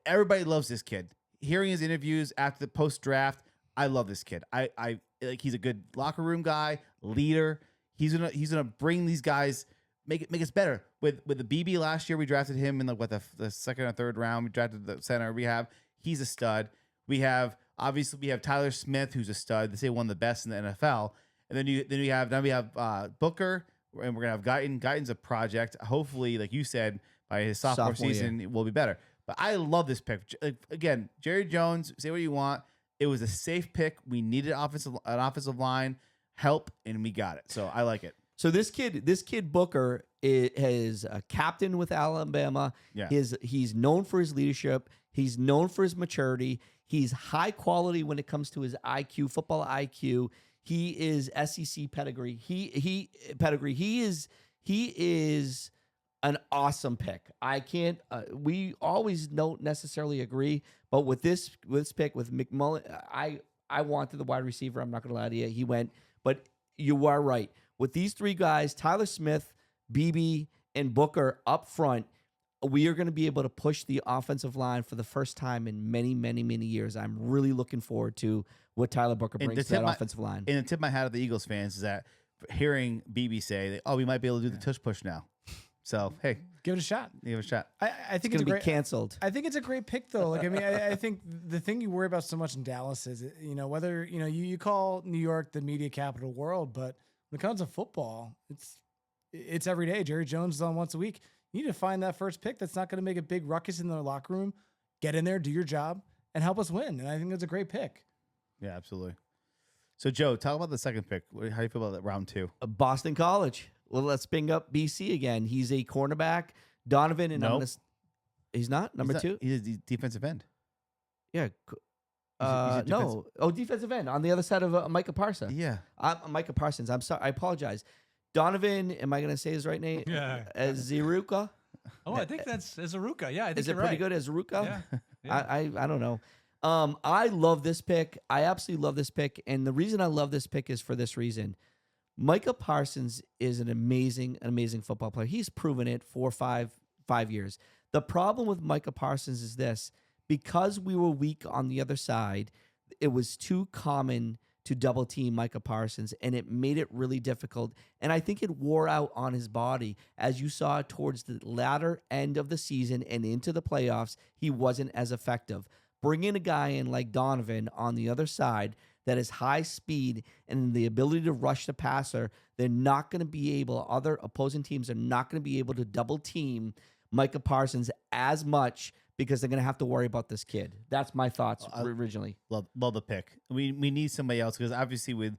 Everybody loves this kid. Hearing his interviews after the post draft, I love this kid. I like he's a good locker room guy, leader. He's gonna bring these guys, make us better. With the BB last year, we drafted him in the second or third round. We drafted the center. He's a stud. We have Tyler Smith, who's a stud. They say one of the best in the NFL. And then we have Booker, and we're gonna have Guyton. Guyton's a project. Hopefully, like you said, by his sophomore season, it will be better. But I love this pick. Again, Jerry Jones, say what you want. It was a safe pick. We needed an offensive line help, and we got it. So I like it. So this kid Booker is a captain with Alabama. Yeah. He's known for his leadership. He's known for his maturity. He's high quality when it comes to his IQ, football IQ. He is SEC pedigree. He is an awesome pick. I can't. We always don't necessarily agree, but with this pick with McMullen, I wanted the wide receiver. I'm not going to lie to you. He went, but you are right. With these 3 guys, Tyler Smith, BB, and Booker up front, we are going to be able to push the offensive line for the first time in many, many, many years. I'm really looking forward to what Tyler Booker brings to that offensive line. And the tip I had of the Eagles fans is that hearing BB say, we might be able to do the tush push now. So, hey, Give it a shot. give it a shot. I It's think going it's to be great. canceled. I think it's a great pick, though. Like, I mean, I think the thing you worry about so much in Dallas is, whether, you call New York the media capital of the world, but when it comes to football, it's every day. Jerry Jones is on once a week. You need to find that first pick that's not going to make a big ruckus in the locker room. Get in there, do your job, and help us win. And I think it's a great pick. Yeah, absolutely. So, Joe, talk about the second pick. How do you feel about that round 2? Boston College. Well, let's bring up BC again. He's a cornerback. Donovan and Nope. he's not number 2. He's a defensive end. Yeah. He's a No. Oh, defensive end on the other side of Micah Parsons. Yeah. Micah Parsons. I'm sorry. I apologize. Donovan. Am I going to say his right name? Yeah. Ziruka. Oh, I think that's Azuruka. Yeah, I think Is it you're pretty right. good as Ziruka? Yeah. I don't know. I love this pick. I absolutely love this pick, and the reason I love this pick is for this reason. Micah Parsons is an amazing football player. He's proven it for five years. The problem with Micah Parsons is this: because we were weak on the other side, it was too common to double team Micah Parsons, and it made it really difficult. And I think it wore out on his body. As you saw towards the latter end of the season and into the playoffs, he wasn't as effective. Bringing a guy in like Donovan on the other side that is high speed and the ability to rush the passer, they're not going to be able, other opposing teams are not going to be able to double team Micah Parsons as much because they're going to have to worry about this kid. That's my thoughts originally. Love the pick. We need somebody else because obviously with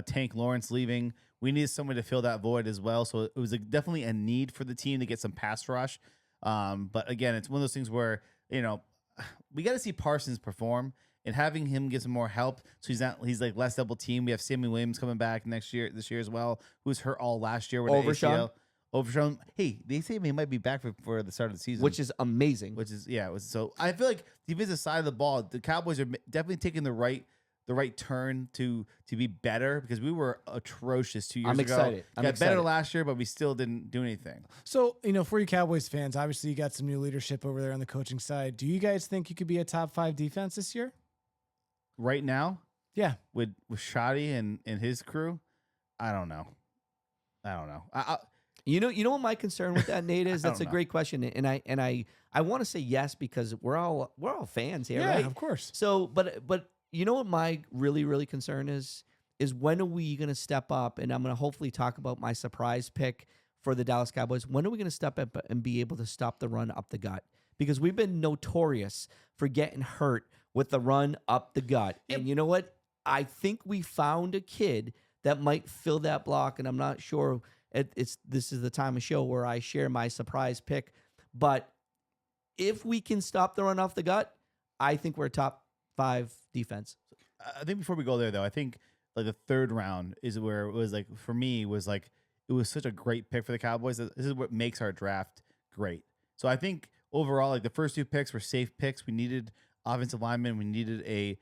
Tank Lawrence leaving, we need someone to fill that void as well. So it was definitely a need for the team to get some pass rush. But again, it's one of those things where we got to see Parsons perform. and having him get some more help, so he's like less double team. We have Sammy Williams coming back this year as well, who was hurt all last year with an ACL. Overshown. Hey, they say he might be back for the start of the season, which is amazing. So I feel like defensive side of the ball, the Cowboys are definitely taking the right turn to be better, because we were atrocious 2 years ago. I'm excited. Got better last year, but we still didn't do anything. So, for you Cowboys fans, obviously you got some new leadership over there on the coaching side. Do you guys think you could be a top 5 defense this year? Right now? Yeah. With Shoddy and his crew? I don't know. You know what my concern with that, Nate, is? That's a great question, and I want to say yes, because we're all fans here, right? Yeah, of course. So, but you know what my really concern is when are we going to step up? And I'm going to hopefully talk about my surprise pick for the Dallas Cowboys. When are we going to step up and be able to stop the run up the gut? Because we've been notorious for getting hurt with the run up the gut. Yep. And you know what? I think we found a kid that might fill that block, and I'm not sure. This is the time of show where I share my surprise pick. But if we can stop the run off the gut, I think we're top 5 defense. I think before we go there, though, I think like the third round is where it was like, for me, it was such a great pick for the Cowboys. This is what makes our draft great. So I think overall, like the first 2 picks were safe picks. We needed offensive linemen. We needed a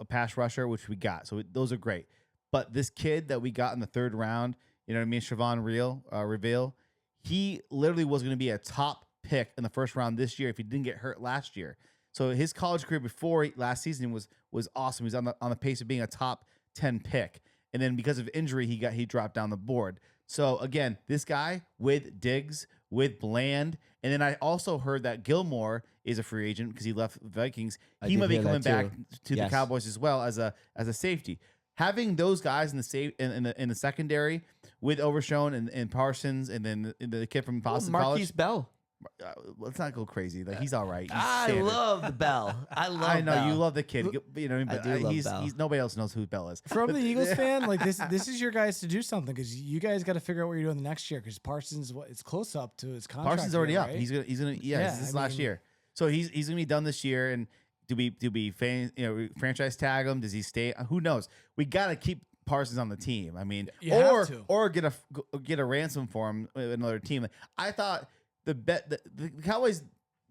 pass rusher, which we got. So those are great. But this kid that we got in the third round, you know what I mean? Siobhan Reveal. He literally was going to be a top pick in the first round this year if he didn't get hurt last year. So his college career before last season was awesome. He was on the pace of being a top 10 pick. And then because of injury, he dropped down the board. So again, this guy with Diggs, with Bland, and then I also heard that Gilmore is a free agent because he left the Vikings. He might be coming back to the Cowboys as well as a safety. Having those guys in the secondary with Overshown and Parsons, and then the kid from Boston College, Marquise Bell. Let's not go crazy. Like, he's all right. I love the Bell. I know Bell. you love the kid. You know, but I do love Bell. He's nobody else knows who Bell is. From the Eagles fan, like this is your guys to do something, because you guys got to figure out what you're doing the next year, because Parsons it's close up to his contract. Parsons already year, up. right? He's gonna this is last year. So he's gonna be done this year. And do we franchise tag him? Does he stay? Who knows? We gotta keep Parsons on the team. I mean, or get a ransom for him with another team. I thought the Cowboys,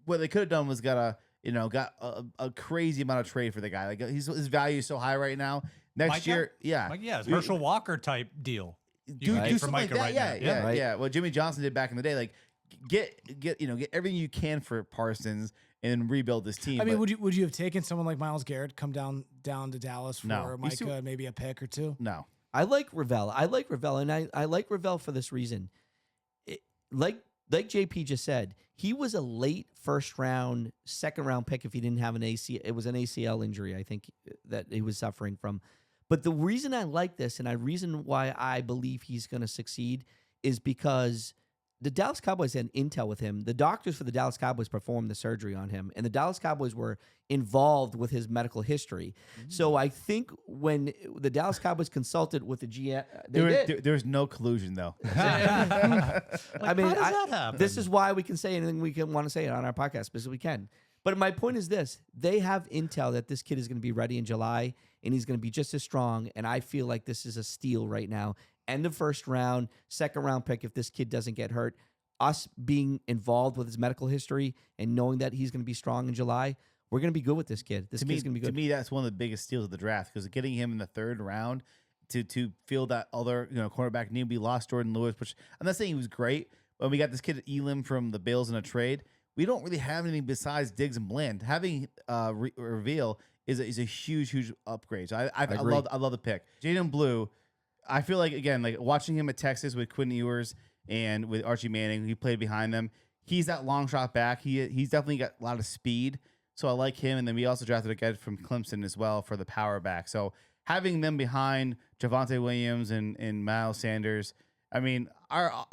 what they could have done was got a crazy amount of trade for the guy. Like, his value is so high right now. Next year, it's Herschel Walker type deal. Do something like that. Yeah. What Jimmy Johnson did back in the day, like get everything you can for Parsons and rebuild this team. I mean, would you have taken someone like Myles Garrett, come down to Dallas for Micah, maybe a pick or 2? No. I like Ravel, and I like Ravel for this reason. Like JP just said, he was a late second round pick if he didn't have an ACL. It was an ACL injury, I think, that he was suffering from. But the reason I like this, and the reason why I believe he's going to succeed, is because the Dallas Cowboys had intel with him. The doctors for the Dallas Cowboys performed the surgery on him, and the Dallas Cowboys were involved with his medical history. So I think when the Dallas Cowboys consulted with the GM, there's no collusion, though. I mean, how does that happen? This is why we can say anything we want to say on our podcast, because we can. But my point is this: they have intel that this kid is going to be ready in July, and he's going to be just as strong. And I feel like this is a steal right now. End of first round, second round pick if this kid doesn't get hurt. Us being involved with his medical history and knowing that he's going to be strong in July, we're going to be good with this kid. This kid's going to be good. To me, that's one of the biggest steals of the draft, because getting him in the third round to fill that other cornerback need. We lost Jordan Lewis, which I'm not saying he was great, but we got this kid Elam from the Bills in a trade. We don't really have anything besides Diggs and Bland. Having Reveal is a huge upgrade. So I love the pick. Jaden Blue. I feel like, again, like watching him at Texas with Quinn Ewers and with Archie Manning, he played behind them. He's that long shot back. He's definitely got a lot of speed. So I like him. And then we also drafted a guy from Clemson as well for the power back. So having them behind Javonte Williams and Miles Sanders, I mean, our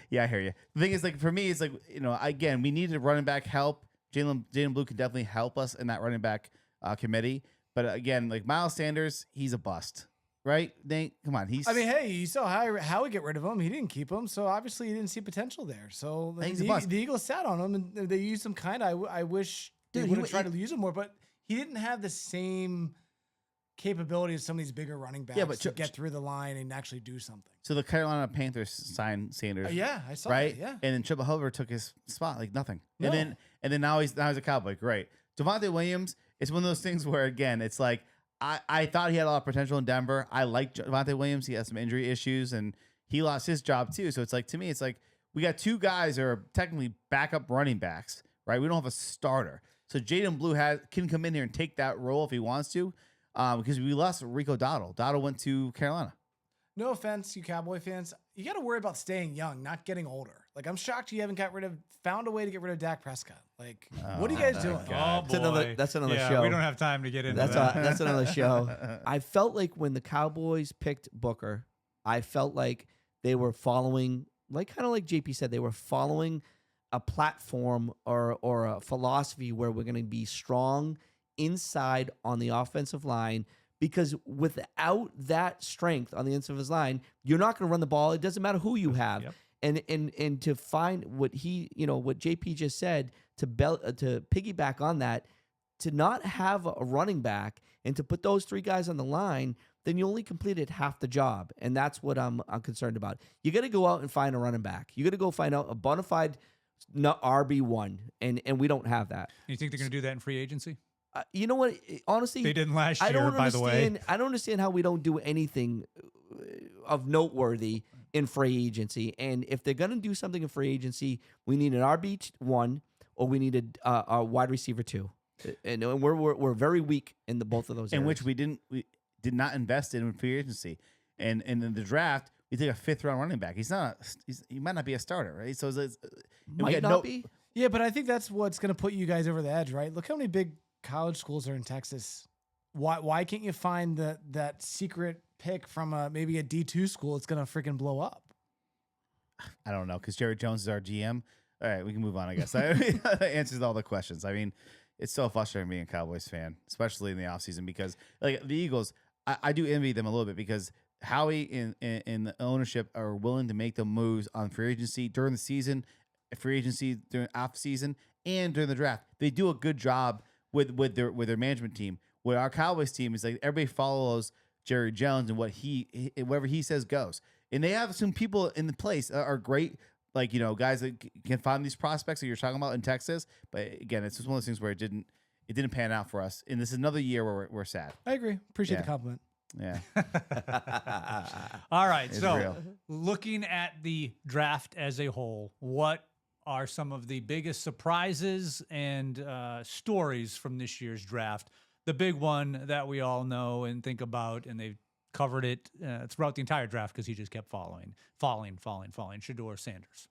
yeah, I hear you. The thing is, like, for me, it's like, again, we needed running back help. Jaden Blue could definitely help us in that running back committee. But again, like Miles Sanders, he's a bust. Right, Nate? Come on. Hey, you saw how we get rid of him. He didn't keep him, so obviously he didn't see potential there. So the Eagles sat on him, and they used him kind of. I wish they would have tried to use him more, but he didn't have the same capability as some of these bigger running backs to get through the line and actually do something. So the Carolina Panthers signed Sanders. Yeah, I saw right? that, yeah. And then Triple Hover took his spot, like nothing. No. And then now he's a Cowboy. Great. Devontae Williams, it's one of those things where, again, it's like I thought he had a lot of potential in Denver. I like Devontae Williams. He has some injury issues, and he lost his job too. So it's like, to me, it's like we got two guys that are technically backup running backs, right? We don't have a starter. So Jaden Blue can come in here and take that role if he wants to, because we lost Rico Dowdle. Dowdle went to Carolina. No offense, you Cowboy fans. You got to worry about staying young, not getting older. Like, I'm shocked you haven't found a way to get rid of Dak Prescott. Like, what are you guys doing? Oh, boy. That's another yeah, show. we don't have time to get into that. That's another show. I felt like when the Cowboys picked Booker, I felt like they were following, kind of like JP said, they were following a platform or a philosophy where we're going to be strong inside on the offensive line, because without that strength on the inside of his line, you're not going to run the ball. It doesn't matter who you have. Yep. And to find what what JP just said, to piggyback on that, to not have a running back and to put those three guys on the line, then you only completed half the job. And that's what I'm concerned about. You got to go out and find a running back. You got to go find out a bona fide RB1, and we don't have that. You think they're going to do that in free agency? You know what? Honestly, They didn't last year, by the way. I don't understand how we don't do anything of noteworthy in free agency. And if they're going to do something in free agency, we need an RB1 or we need a wide receiver 2. And we're very weak in both of those areas. In which we did not invest in free agency. And in the draft, we take a 5th round running back. He might not be a starter, right? So might not be. Yeah, but I think that's what's going to put you guys over the edge, right? Look how many big college schools are in Texas. Why can't you find that secret pick from maybe a D2 school that's going to freaking blow up? I don't know, because Jerry Jones is our GM. All right, we can move on, I guess. That answers all the questions. I mean, it's so frustrating being a Cowboys fan, especially in the offseason, because like the Eagles, I do envy them a little bit, because Howie and the ownership are willing to make the moves on free agency during the season, free agency during off season, and during the draft. They do a good job with their management team. Where our Cowboys team is like everybody follows Jerry Jones and whatever he says goes. And they have some people in the place that are great, like, guys that can find these prospects that you're talking about in Texas. But again, it's just one of those things where it didn't pan out for us. And this is another year where we're sad. I agree. Appreciate the compliment. Yeah. All right. It's So real. looking at the draft as a whole, what are some of the biggest surprises and stories from this year's draft? The big one that we all know and think about, and they've covered it throughout the entire draft because he just kept falling. Shedeur Sanders.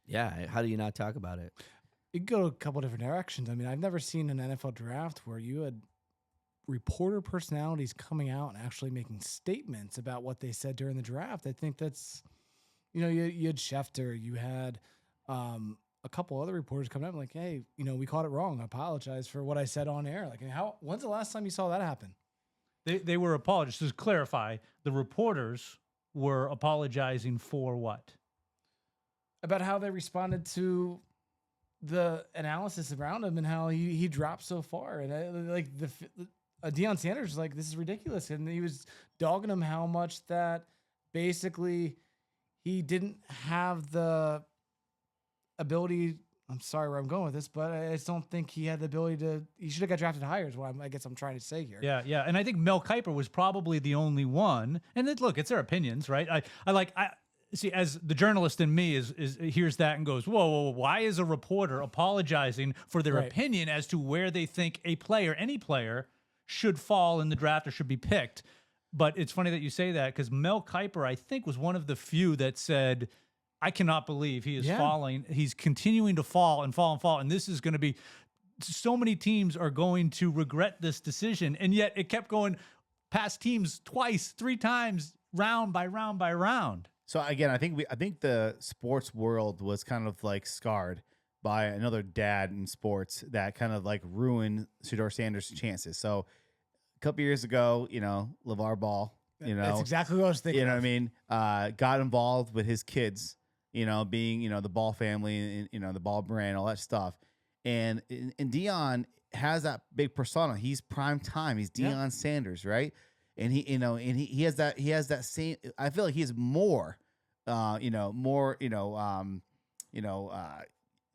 Yeah, how do you not talk about it? It could go a couple different directions. I mean, I've never seen an NFL draft where you had reporter personalities coming out and actually making statements about what they said during the draft. I think that's, you had Schefter, you had a couple other reporters coming up like, hey, we caught it wrong. I apologize for what I said on air. Like, when's the last time you saw that happen? They were apologizing. To clarify, the reporters were apologizing for what? About how they responded to the analysis around him and how he dropped so far. And Deion Sanders was like, this is ridiculous. And he was dogging him how much that basically he didn't have the ability. I'm sorry where I'm going with this, but I just don't think he had the ability he should have got drafted higher is what I guess I'm trying to say here. Yeah. And I think Mel Kiper was probably the only one. And look, it's their opinions, right? I see, as the journalist in me is hears that and goes, whoa, why is a reporter apologizing for their opinion as to where they think any player should fall in the draft or should be picked? But it's funny that you say that, because Mel Kiper, I think, was one of the few that said, I cannot believe he is falling. He's continuing to fall and fall and fall. And this is going to be, so many teams are going to regret this decision. And yet it kept going past teams twice, 3 times, round by round by round. So again, I think the sports world was kind of like scarred by another dad in sports that kind of like ruined Shedeur Sanders' chances. So a couple years ago, LeVar Ball, that's exactly what I was thinking. You know what I mean? Got involved with his kids, being, the Ball family and, the Ball brand, all that stuff. and Deion has that big persona. He's prime time. He's Deion Sanders, right? And he has that same. I feel like he has more,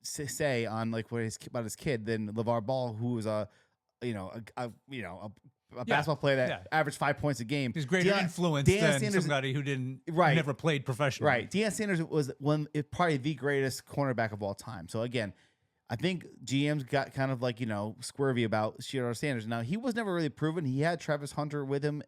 say on like what about his kid than LeVar Ball, who was a basketball player that averaged 5 points a game. He's greater influence than somebody who never played professionally. Right. Deion Sanders was probably the greatest cornerback of all time. So again, I think GM's got kind of like, squirvy about Shedeur Sanders. Now, he was never really proven. He had Travis Hunter with him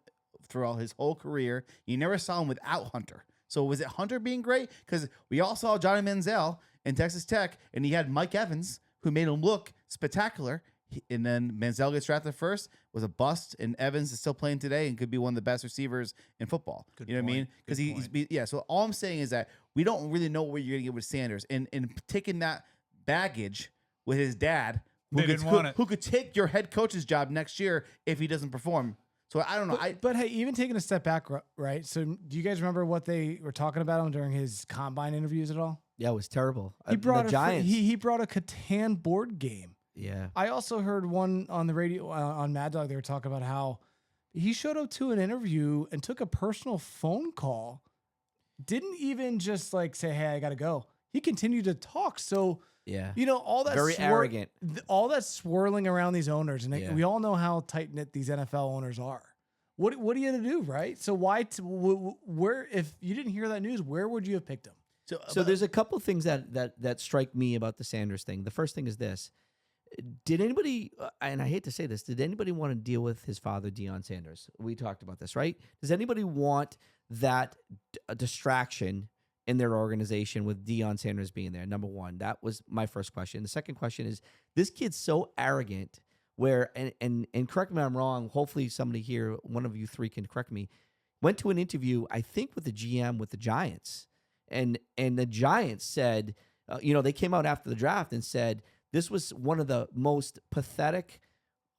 throughout his whole career. You never saw him without Hunter. So was it Hunter being great? Because we all saw Johnny Manziel in Texas Tech, and he had Mike Evans, who made him look spectacular. And then Manziel gets drafted first, was a bust, and Evans is still playing today and could be one of the best receivers in football. Good you know point. what I mean? Because So all I'm saying is that we don't really know what you're going to get with Sanders. And taking that baggage with his dad, who could take your head coach's job next year if he doesn't perform. So I don't know. But hey, even taking a step back, right? So do you guys remember what they were talking about him during his combine interviews at all? Yeah, it was terrible. He brought the Giants. He brought a Catan board game. Yeah. I also heard one on the radio on Mad Dog. They were talking about how he showed up to an interview and took a personal phone call. Didn't even just like say, "Hey, I got to go." He continued to talk. So yeah, all that very arrogant. All that swirling around these owners, and we all know how tight knit these NFL owners are. What are you gonna do, right? So where if you didn't hear that news, where would you have picked him? So there's a couple things that strike me about the Sanders thing. The first thing is this. Did anybody, and I hate to say this, did anybody want to deal with his father, Deion Sanders? We talked about this, right? Does anybody want that distraction in their organization with Deion Sanders being there? Number one, that was my first question. The second question is, this kid's so arrogant where, and correct me if I'm wrong, hopefully somebody here, one of you three can correct me, went to an interview, I think with the GM with the Giants, and the Giants said, they came out after the draft and said, this was one of the most pathetic,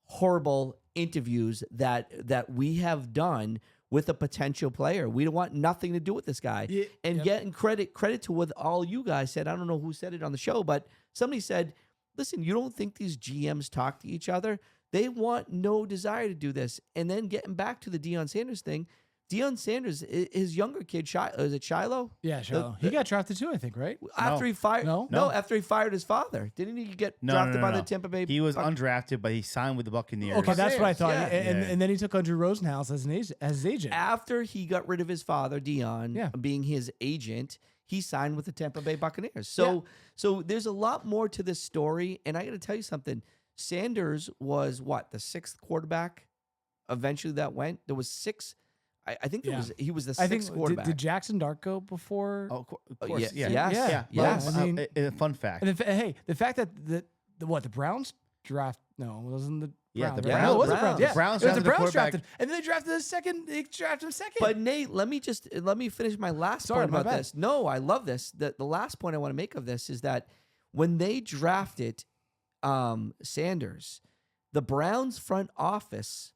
horrible interviews that we have done with a potential player. We don't want nothing to do with this guy. Yeah, and getting credit to what all you guys said. I don't know who said it on the show, but somebody said, listen, you don't think these GMs talk to each other? They want no desire to do this. And then getting back to the Deion Sanders thing, Deion Sanders, his younger kid, is it Shiloh? Yeah, Shiloh. He got drafted too, I think, right? After he fired, after he fired his father, didn't he get drafted by the Tampa Bay? He was undrafted, but he signed with the Buccaneers. Okay, that's what I thought. Yeah. And then he took Andrew Rosenhaus as his agent. After he got rid of his father, Deion, being his agent, he signed with the Tampa Bay Buccaneers. So there's a lot more to this story, and I got to tell you something. Sanders was the sixth quarterback. Eventually, that went. There was six. I think he was the sixth quarterback. Did Jackson Dart go before? Oh, of course. Yeah. I mean, fun fact. And the fact that the Browns draft wasn't the Browns. The Browns. No, it was the Browns. The Browns drafted quarterback. and then they drafted the second. They drafted him second. But Nate, let me finish my last point about this. No, I love this. The last point I want to make of this is that when they drafted Sanders, the Browns front office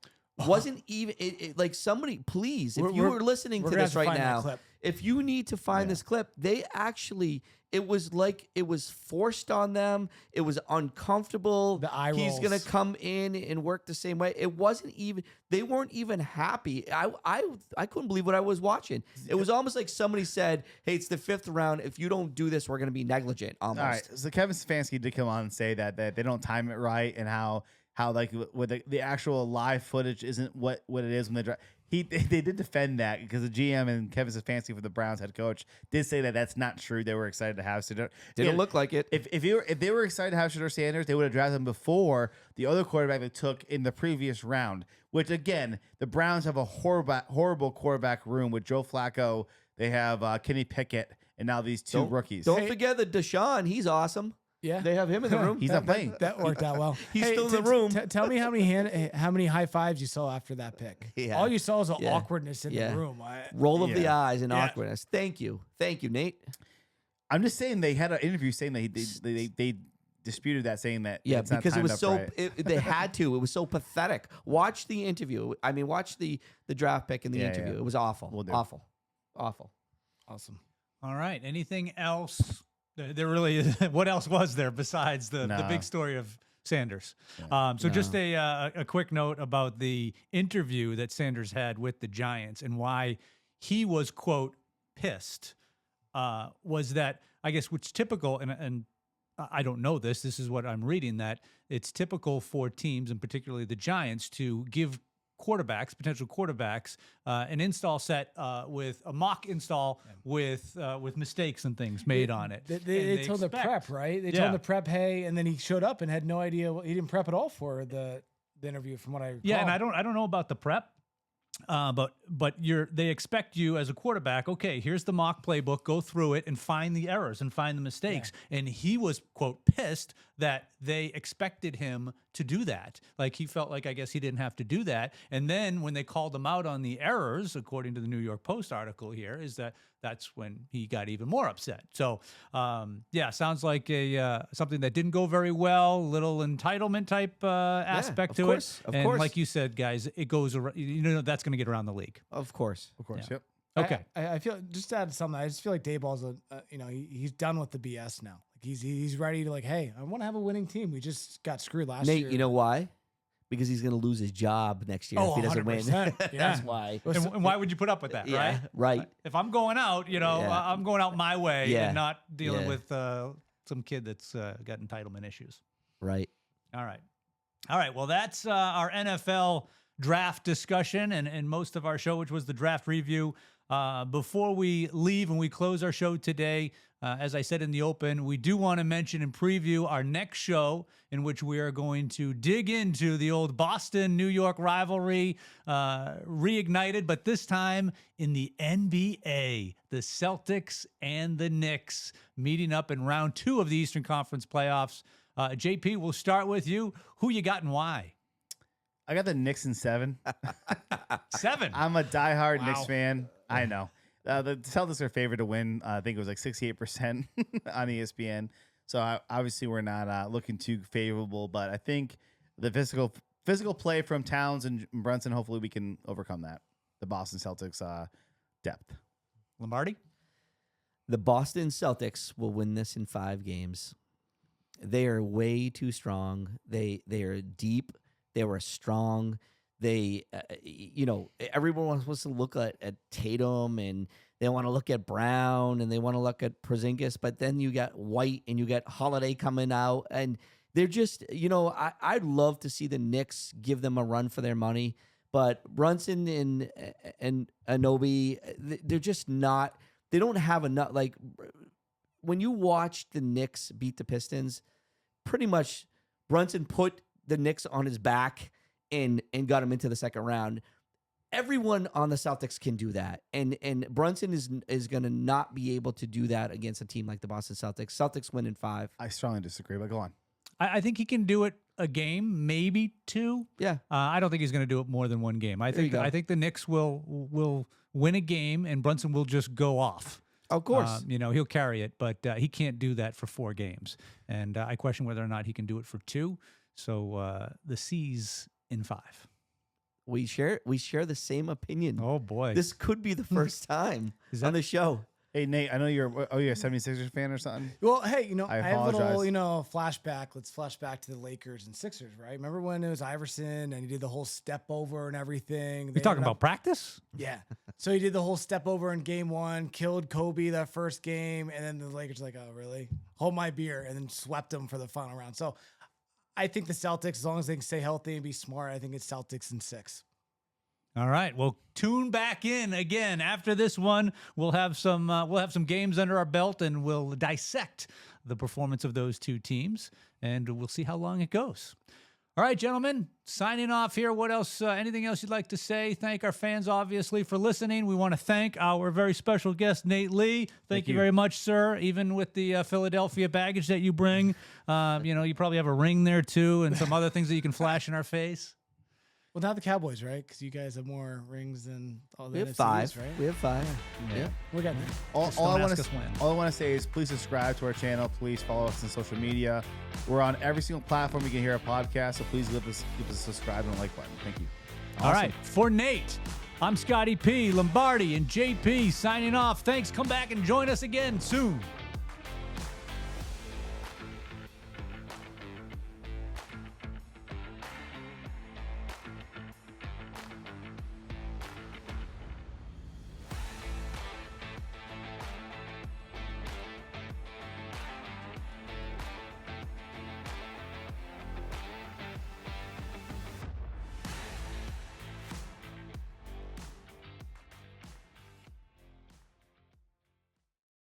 wasn't even like somebody. Please, if you were listening to this right now, if you need to find this clip, they actually. It was like it was forced on them. It was uncomfortable. The eye rolls. He's gonna come in and work the same way. It wasn't even. They weren't even happy. I couldn't believe what I was watching. It was almost like somebody said, "Hey, it's the fifth round. If you don't do this, we're gonna be negligent." Almost. All right. So Kevin Stefanski did come on and say that they don't time it right, and how like with the actual live footage isn't what it is when they draft. They did defend that because the GM and Kevin Stefanski for the Browns head coach did say that that's not true. They were excited to have Shedeur. Didn't look like it. If they were excited to have Shedeur Sanders, they would have drafted him before the other quarterback they took in the previous round. Which again, the Browns have a horrible quarterback room with Joe Flacco. They have Kenny Pickett, and now these two rookies. Don't forget that Deshaun. He's awesome. Yeah, they have him in the room. He's not playing. That worked out well. He's still in the room. Tell me how many high fives you saw after that pick. Yeah. All you saw was the awkwardness in the room. Roll of the eyes and awkwardness. Thank you, Nate. I'm just saying they had an interview saying that they disputed that, saying that it's not because it was timed so up right. they had to. It was so pathetic. Watch the interview. I mean, watch the draft pick in the interview. Yeah. It was awful. We'll do. Awful. Awesome. All right. Anything else There really is. What else was there besides the big story of Sanders? Just a quick note about the interview that Sanders had with the Giants and why he was, quote, pissed, was that, I guess, which typical, and I don't know this. This is what I'm reading, that it's typical for teams, and particularly the Giants, to give potential quarterbacks, an install set with a mock install with mistakes and things made on it. They told the prep, right? They told the prep, hey, and then he showed up and had no idea. He didn't prep at all for the interview, from what I recall. Yeah, and I don't know about the prep. But they expect you as a quarterback, okay, here's the mock playbook, go through it and find the errors and find the mistakes. Yeah. And he was, quote, pissed that they expected him to do that. Like, he felt like, I guess, he didn't have to do that. And then when they called him out on the errors, according to the New York Post article here, is that's when he got even more upset. So, sounds like something that didn't go very well, little entitlement type aspect to it. Of course. Like you said, guys, it goes around, that's going to get around the league. Of course. Yep. Okay. I feel, just to add something, I just feel like Dayball's he's done with the BS now. Like, he's ready to, like, hey, I want to have a winning team. We just got screwed last year. Nate, you know why? Because he's going to lose his job next year if he doesn't win. Yeah. That's why. And why would you put up with that, right? Right. If I'm going out, I'm going out my way and not dealing with some kid that's got entitlement issues. Right. All right. Well, that's our NFL draft discussion and most of our show, which was the draft review. Before we leave and we close our show today, as I said in the open, we do want to mention and preview our next show, in which we are going to dig into the old Boston-New York rivalry, reignited, but this time in the NBA. The Celtics and the Knicks meeting up in round 2 of the Eastern Conference playoffs. JP, we'll start with you. Who you got and why? I got the Knicks in 7. 7? I'm a diehard Knicks fan. I know. The Celtics are favored to win. I think it was like 68% on ESPN. So obviously we're not looking too favorable, but I think the physical play from Towns and Brunson, hopefully we can overcome that. The Boston Celtics depth. Lombardi? The Boston Celtics will win this in 5 games. They are way too strong. They are deep. They were strong. They, everyone wants to look at Tatum, and they want to look at Brown, and they want to look at Porzingis, but then you got White and you got Holiday coming out, and they're just, I'd love to see the Knicks give them a run for their money, but Brunson and Anunoby, they're just not, they don't have enough. Like, when you watch the Knicks beat the Pistons, pretty much Brunson put the Knicks on his back and got him into the second round. Everyone on the Celtics can do that. And Brunson is going to not be able to do that against a team like the Boston Celtics. Celtics win in 5. I strongly disagree, but go on. I think he can do it a game, maybe 2. Yeah. I don't think he's going to do it more than 1 game. I think the Knicks will win a game and Brunson will just go off. Of course. He'll carry it, but he can't do that for 4 games. And I question whether or not he can do it for 2. So the C's in 5. We share the same opinion. Oh boy, this could be the first time on the show. Hey Nate, I know you're a 76ers fan or something. Well, hey, I have a little, flashback. Let's flash back to the Lakers and Sixers, right? Remember when it was Iverson and he did the whole step over and everything? You talking about practice? Yeah. So he did the whole step over in game 1, killed Kobe that first game, and then the Lakers were like, oh really? Hold my beer, and then swept them for the final round. So I think the Celtics, as long as they can stay healthy and be smart, I think it's Celtics in 6. All right. Well, tune back in again after this one. We'll have some games under our belt, and we'll dissect the performance of those 2 teams, and we'll see how long it goes. All right, gentlemen, signing off here. What else? Anything else you'd like to say? Thank our fans, obviously, for listening. We want to thank our very special guest, Nate Lee. Thank you very much, sir. Even with the Philadelphia baggage that you bring, you probably have a ring there too, and some other things that you can flash in our face. Well, not the Cowboys, right? Because you guys have more rings than all the We have NFCs, 5. right? We have 5. Yeah. We're getting there. All I want to say is please subscribe to our channel. Please follow us on social media. We're on every single platform you can hear a podcast, so please give us a subscribe and a like button. Thank you. Awesome. All right. For Nate, I'm Scotty P, Lombardi, and JP signing off. Thanks. Come back and join us again soon.